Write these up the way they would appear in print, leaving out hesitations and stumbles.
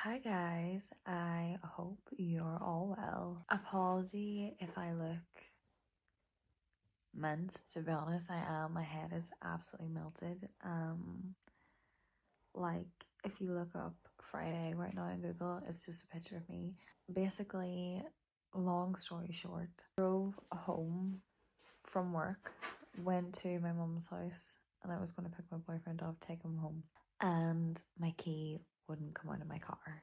Hi guys, I hope you're all well. Apology if I look minced, to be honest, I am. My head is absolutely melted. Like if you look up Friday right now on Google, it's just a picture of me. Basically, long story short, drove home from work, went to my mum's house, and I was going to pick my boyfriend up, take him home, and my key wouldn't come out of my car.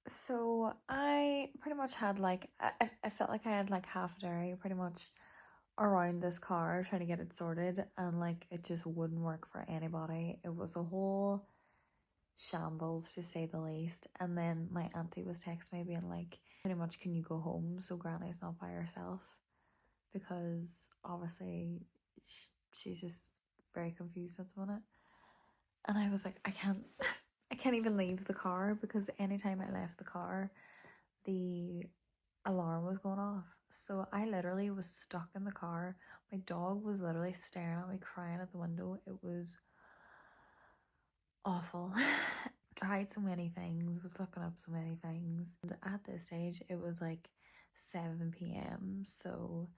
So I pretty much had like I felt like I had like half a day pretty much around this car trying to get it sorted, and like it just wouldn't work for anybody. It was a whole shambles to say the least. And then my auntie was texting me being like, pretty much, can you go home so Granny's not by herself, because obviously she's just very confused at the minute. And I was like, I can't I can't even leave the car, because anytime I left the car the alarm was going off. So I literally was stuck in the car. My dog was literally staring at me, crying at the window. It was awful. Tried so many things, was looking up so many things. And at this stage, it was like 7 p.m. So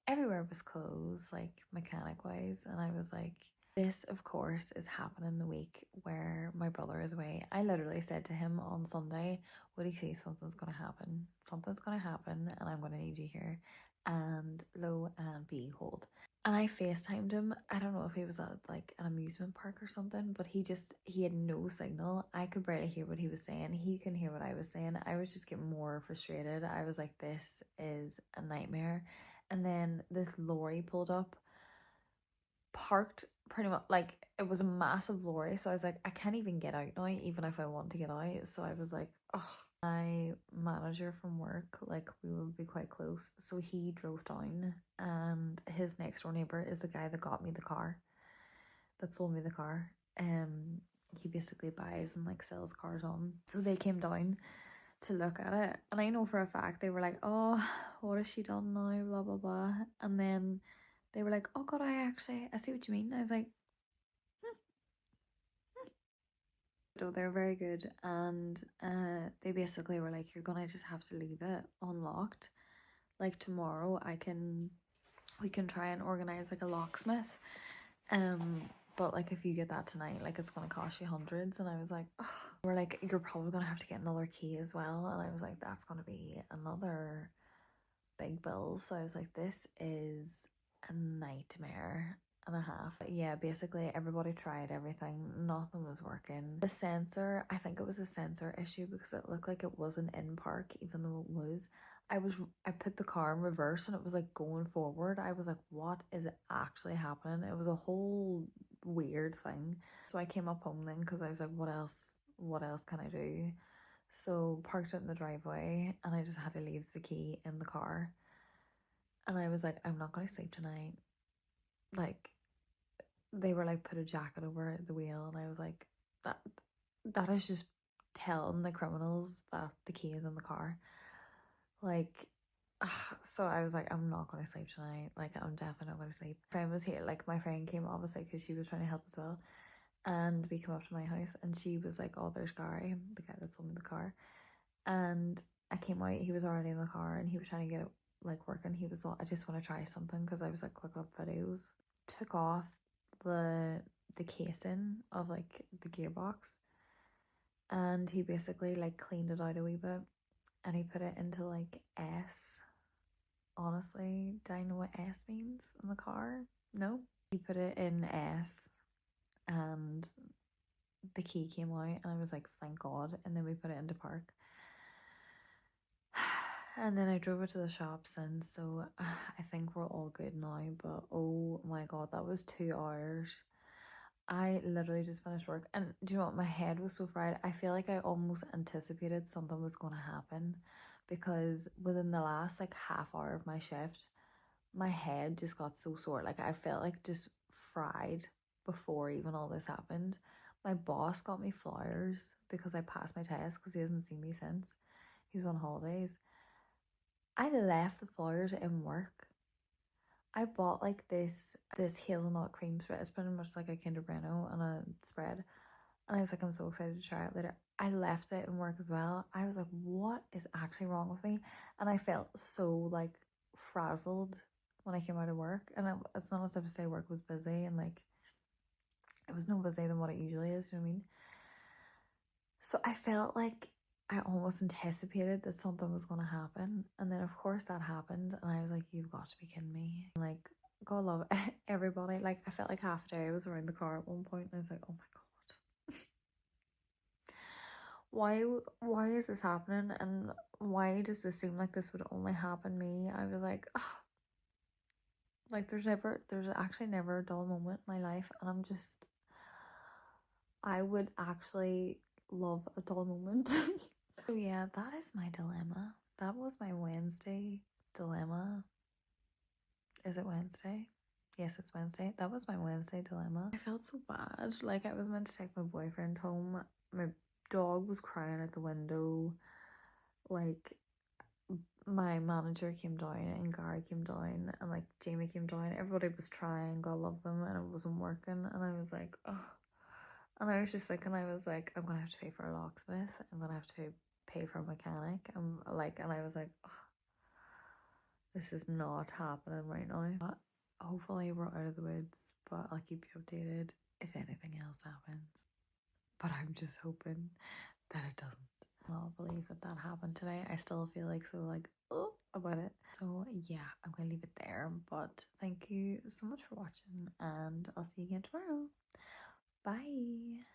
everywhere was closed, like mechanic wise. And I was like, this, of course, is happening the week where my brother is away. I literally said to him on Sunday, would he see something's going to happen? Something's going to happen and I'm going to need you here. And lo and behold. And I FaceTimed him. I don't know if he was at like an amusement park or something, but he had no signal. I could barely hear what he was saying. He couldn't hear what I was saying. I was just getting more frustrated. I was like, this is a nightmare. And then this lorry pulled up, parked pretty much like it was a massive lorry. So I was like, I can't even get out now, even if I want to get out. So I was like, oh, my manager from work, like we would be quite close. So he drove down, and his next door neighbor is the guy that got me the car, that sold me the car. He basically buys and like sells cars on. So they came down to look at it, and I know for a fact they were like, oh, what has she done now, blah blah blah. And then they were like, oh god, I see what you mean. I was like, no, they're very good. And they basically were like, you're gonna just have to leave it unlocked. Like tomorrow we can try and organize like a locksmith, but like if you get that tonight, like it's gonna cost you hundreds. And I was like, oh. We're like, you're probably gonna have to get another key as well. And I was like, that's gonna be another big bill. So I was like, this is a nightmare and a half. But yeah, basically everybody tried everything, nothing was working. The sensor, I think it was a sensor issue, because it looked like it wasn't in park even though it was. I put the car in reverse and it was like going forward. I was like, what is actually happening? It was a whole weird thing. So I came up home then, because I was like, what else can I do? So parked it in the driveway, and I just had to leave the key in the car. And I was like, I'm not going to sleep tonight. Like, they were like, put a jacket over the wheel. And I was like, that is just telling the criminals that the key is in the car. Like, so I was like, I'm not going to sleep tonight. Like, I'm definitely not going to sleep. Friend was here. Like, my friend came obviously because she was trying to help as well. And we come up to my house, and she was like, oh, there's Gary, the guy that sold me the car. And I came out, he was already in the car, and he was trying to get it like working. He was like, I just want to try something, because I was like looking up videos. Took off the casing of like the gearbox, and he basically like cleaned it out a wee bit, and he put it into like S. Honestly, do I know what S means in the car? No. He put it in S, and the key came out, and I was like, thank God. And then we put it into park. And then I drove it to the shops, and so I think we're all good now. But oh my god, that was 2 hours. I literally just finished work, and do you know what? My head was so fried. I feel like I almost anticipated something was going to happen, because within the last like half hour of my shift, my head just got so sore. Like I felt like just fried before even all this happened. My boss got me flowers because I passed my test, because he hasn't seen me since. He was on holidays. I left the flowers in work. I bought like this hazelnut cream spread. It's pretty much like a Kinder Bueno and a spread. And I was like, I'm so excited to try it later. I left it in work as well. I was like, what is actually wrong with me? And I felt so like frazzled when I came out of work. And it's not as if to say work was busy, and like it was no busy than what it usually is, you know what I mean? So I felt like I almost anticipated that something was going to happen. And then, of course, that happened. And I was like, you've got to be kidding me. Like, God love everybody. Like, I felt like half a day I was around the car at one point, and I was like, oh my God. Why is this happening? And why does this seem like this would only happen me? I was like, oh, like there's actually never a dull moment in my life. And I would actually love a dull moment. So yeah, that is my dilemma. That was my Wednesday dilemma. Is it Wednesday? Yes, it's Wednesday. That was my Wednesday dilemma. I felt so bad. Like I was meant to take my boyfriend home. My dog was crying at the window. Like my manager came down and Gary came down and like Jamie came down. Everybody was trying, God love them, and it wasn't working. And I was like, oh. And I was just like, and I was like, I'm gonna have to pay for a locksmith. I'm gonna have to pay for a mechanic. And I was like, oh, this is not happening right now. But hopefully we're out of the woods, but I'll keep you updated if anything else happens. But I'm just hoping that it doesn't. I'll believe that that happened today. I still feel like so like oh about it. So yeah, I'm gonna leave it there. But thank you so much for watching, and I'll see you again tomorrow. Bye.